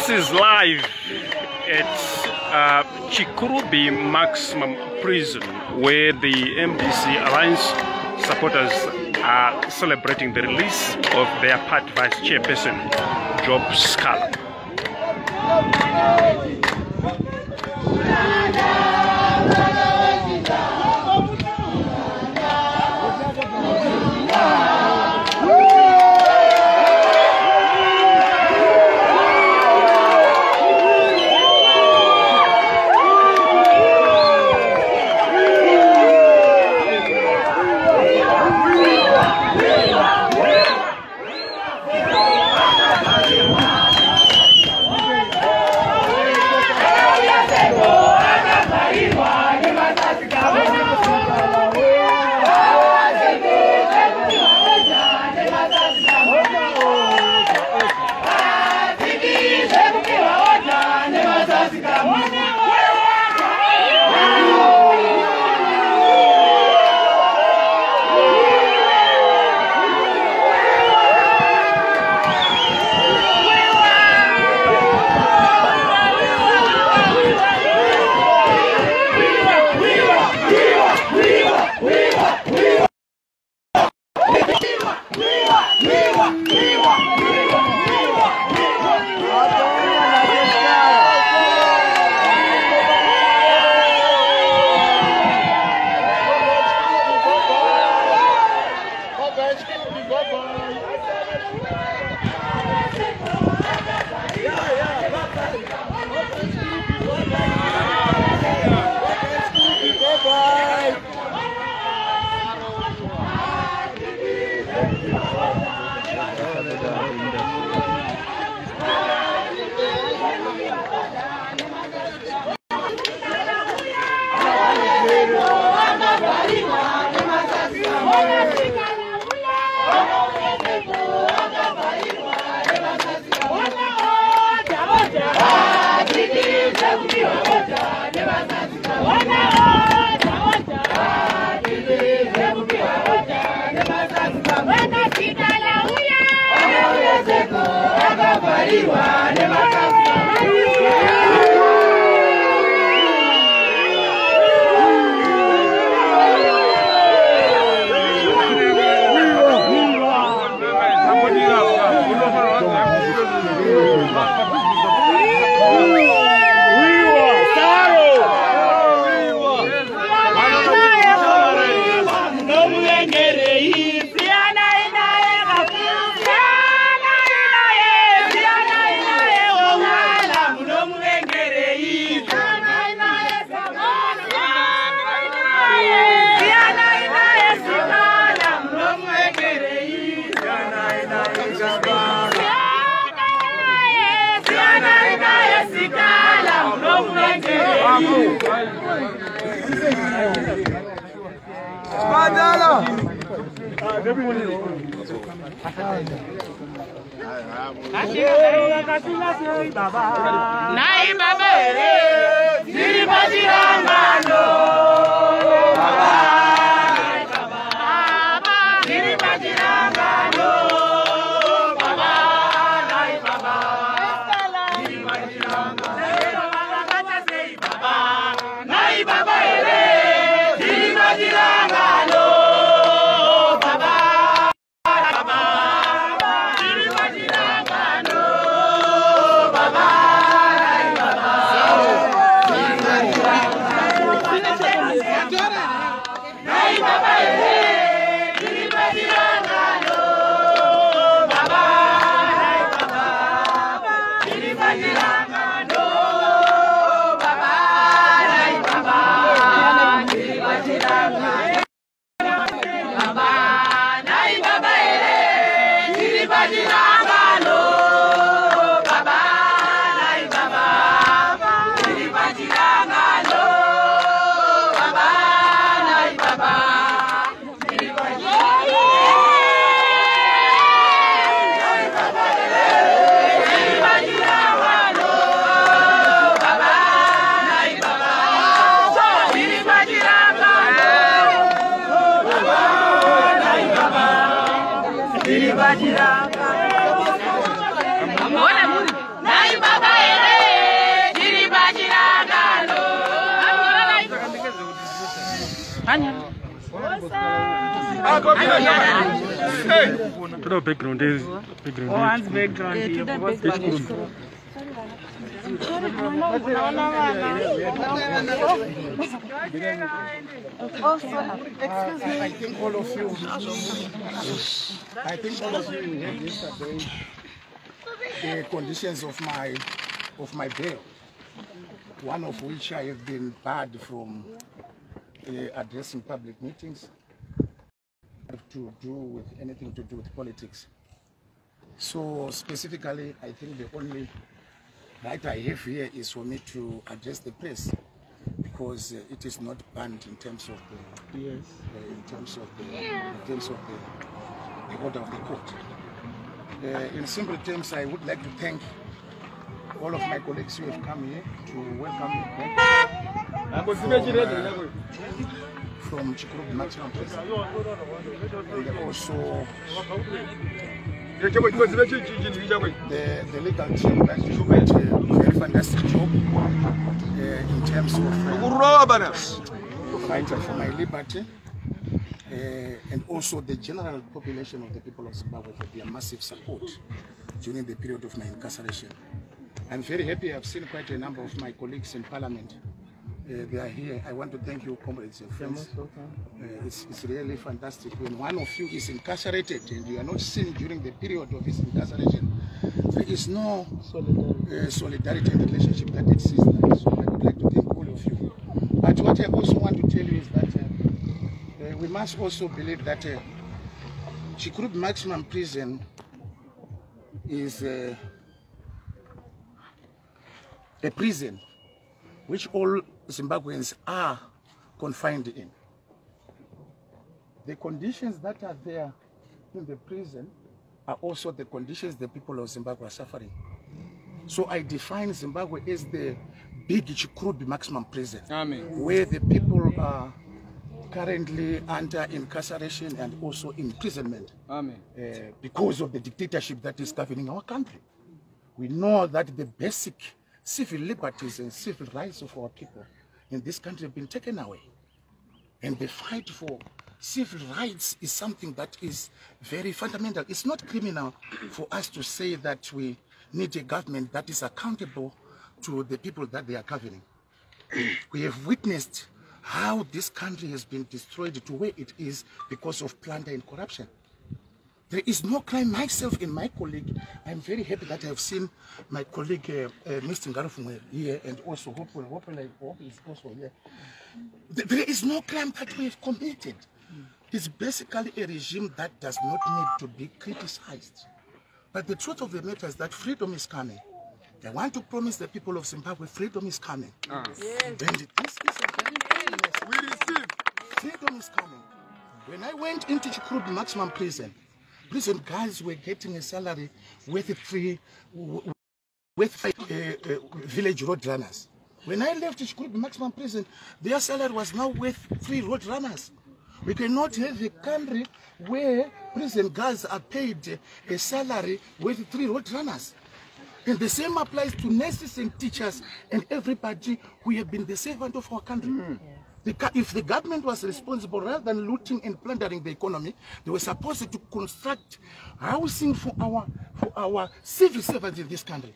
This is live at Chikurubhi Maxmum Prison, where the MDC Alliance supporters are celebrating the release of their party vice chairperson, Job Sikhala. the background is I think all of you heard yesterday the conditions of my bail, one of which I have been barred from addressing public meetings to do with anything to do with politics. So specifically, I think the only right I have here is for me to address the press, because it is not banned in terms of the in terms of the order of the court. In simple terms, I would like to thank all of my colleagues who have come here to welcome me back from Chikurubhi Maxmum Prison, and also the legal team that did a very fantastic job in terms of fighting for my liberty, and also the general population of the people of Zimbabwe for their massive support during the period of my incarceration. I'm very happy. I've seen quite a number of my colleagues in Parliament. They are here. I want to thank you, comrades and friends. It's really fantastic. When one of you is incarcerated and you are not seen during the period of his incarceration, there is no solidarity and relationship that exists. So I would like to thank all of you. But what I also want to tell you is that we must also believe that Chikurubhi Maxmum Prison is a prison which all Zimbabweans are confined in. The conditions that are there in the prison are also the conditions the people of Zimbabwe are suffering. So I define Zimbabwe as the big Chikurubhi Maximum Prison, where the people are currently under incarceration and also imprisonment because of the dictatorship that is governing our country. We know that the basic civil liberties and civil rights of our people in this country have been taken away. And the fight for civil rights is something that is very fundamental. It's not criminal for us to say that we need a government that is accountable to the people that they are governing. We have witnessed how this country has been destroyed to where it is because of plunder and corruption. There is no crime. Myself and my colleague, I'm very happy that I have seen my colleague Mr. Ngarufumwe here, and also Hope is also here. There is no crime that we have committed. It's basically a regime that does not need to be criticized. But the truth of the matter is that freedom is coming. I want to promise the people of Zimbabwe freedom is coming. Yes. And this is a very we receive. Freedom is coming. When I went into Chikurubhi Maximum Prison guys were getting a salary with village road runners. When I left Chikurubhi Maximum Prison, their salary was now with 3 road runners. We cannot have a country where prison guards are paid a salary with 3 road runners. And the same applies to nurses and teachers and everybody who have been the servant of our country. If the government was responsible, rather than looting and plundering the economy, they were supposed to construct housing for our civil servants in this country.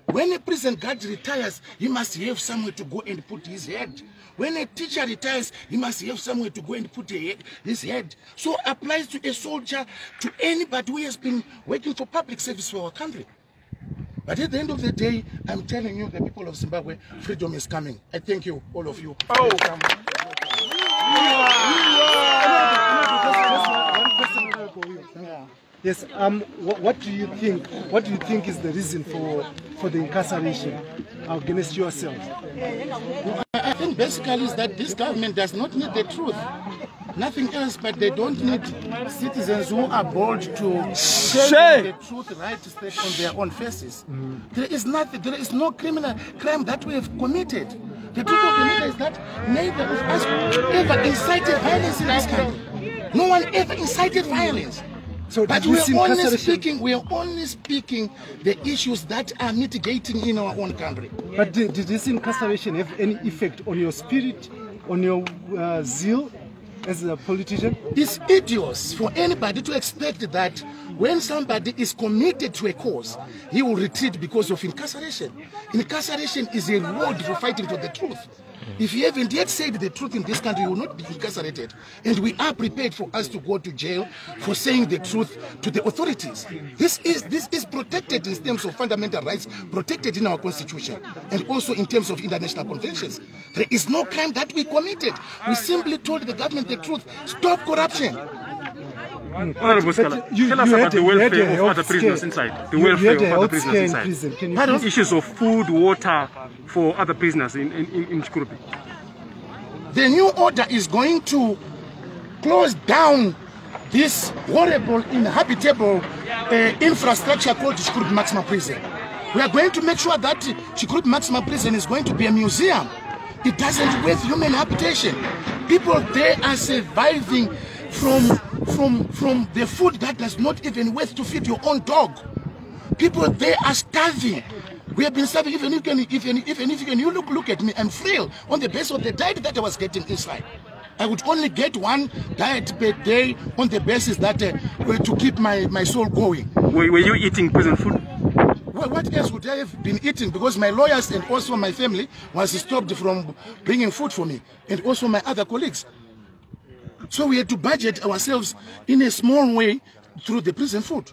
When a prison guard retires, he must have somewhere to go and put his head. When a teacher retires, he must have somewhere to go and put his head. So applies to a soldier, to anybody who has been working for public service for our country. But at the end of the day, I'm telling you, the people of Zimbabwe, freedom is coming. I thank you, all of you. Yes. What do you think? What do you think is the reason for the incarceration against yourself? I think basically is that this government does not need the truth. Nothing else, but they don't need citizens who are bold to tell the truth right to step on their own faces. There is nothing. There is no criminal crime that we have committed. The truth of the matter is that neither of us ever incited violence in this country. No one ever incited violence. So but we are only speaking the issues that are mitigating in our own country. But did this incarceration have any effect on your spirit, on your zeal, as a politician? It's idiots for anybody to expect that when somebody is committed to a cause, he will retreat because of incarceration. Incarceration is a reward for fighting for the truth. If you haven't yet said the truth in this country, you will not be incarcerated. And we are prepared for us to go to jail for saying the truth to the authorities. This is protected in terms of fundamental rights, protected in our constitution, and also in terms of international conventions. There is no crime that we committed. We simply told the government the truth. Stop corruption. Honorable Sikhala, tell us about the welfare of other prisoners inside. The welfare of other prisoners inside. Issues of food, water for other prisoners in Chikurubhi. The new order is going to close down this horrible, inhabitable infrastructure called Chikurubhi Maxmum Prison. We are going to make sure that Chikurubhi Maxmum Prison is going to be a museum. It doesn't worth human habitation. People there are surviving from the food that does not even worth to feed your own dog. People there are starving. We have been starving. Even if you look at me, I'm frail on the basis of the diet that I was getting inside. I would only get one diet per day on the basis that to keep my soul going. Were you eating prison food? Well, what else would I have been eating? Because my lawyers and also my family was stopped from bringing food for me, and also my other colleagues. So we had to budget ourselves in a small way through the prison food.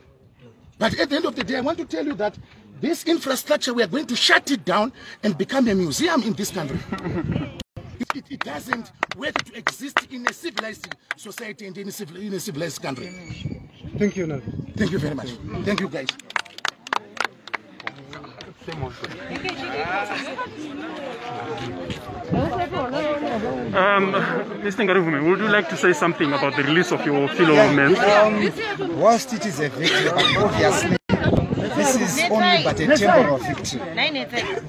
But at the end of the day, I want to tell you that this infrastructure, we are going to shut it down and become a museum in this country. It doesn't work to exist in a civilized society and in a civilized country. Thank you, Nal. Thank you very much. Thank you, guys. Mr. Chikurubhi, would you like to say something about the release of your fellow men? Whilst it is a victory, but obviously this is only but a temporal victory.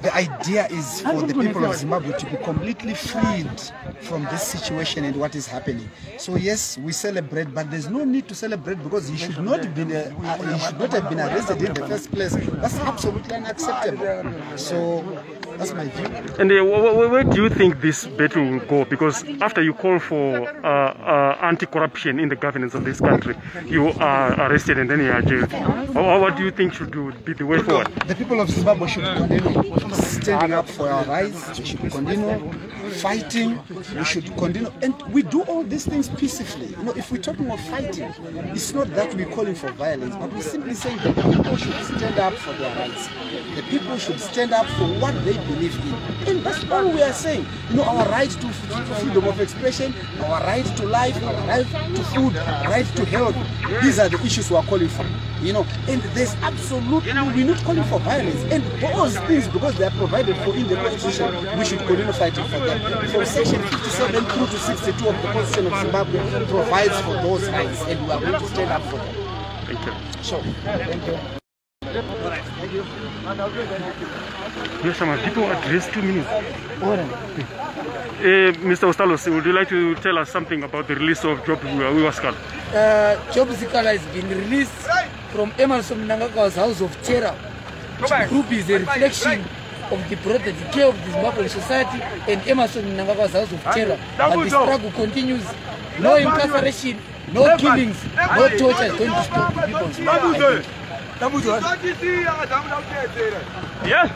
The idea is for the people of Zimbabwe to be completely freed from this situation and what is happening. So yes, we celebrate, but there's no need to celebrate because he should not have been arrested in the first place. That's absolutely unacceptable. So that's my view. And where do you think this battle will go? Because after you call for anti-corruption in the governance of this country, you are arrested and then you are jailed. What do you think should be the way forward? The people of Zimbabwe should continue standing up for our rights. We should continue fighting. We should continue, and we do all these things peacefully. You know, if we're talking of fighting, it's not that we're calling for violence, but we're simply saying that people should stand up for their rights. The people should stand up for what they believe in, and that's all we are saying. You know, our right to freedom of expression, our right to life, our right to food, our right to health. These are the issues we are calling for. You know, and there's absolutely, we're not calling for violence, and those things, because they are provided for in the Constitution, we should continue fighting for them. From section 57 through to 62 of the Constitution of Zimbabwe provides for those rights, and we are going to stand up for them. Thank you. Sure. Thank you. Yes, people address 2 minutes. Mr. Ostalos, would you like to tell us something about the release of Job Sikhala? Job Sikhala has been released from Emerson Mnangagwa's house of terror. Chikurubhi is a reflection of the broader decay of the Zimbabwean society and Emerson Mnangagwa's house of terror. And the struggle continues. No incarceration, no killings, no torture is going to stop the people. Yeah.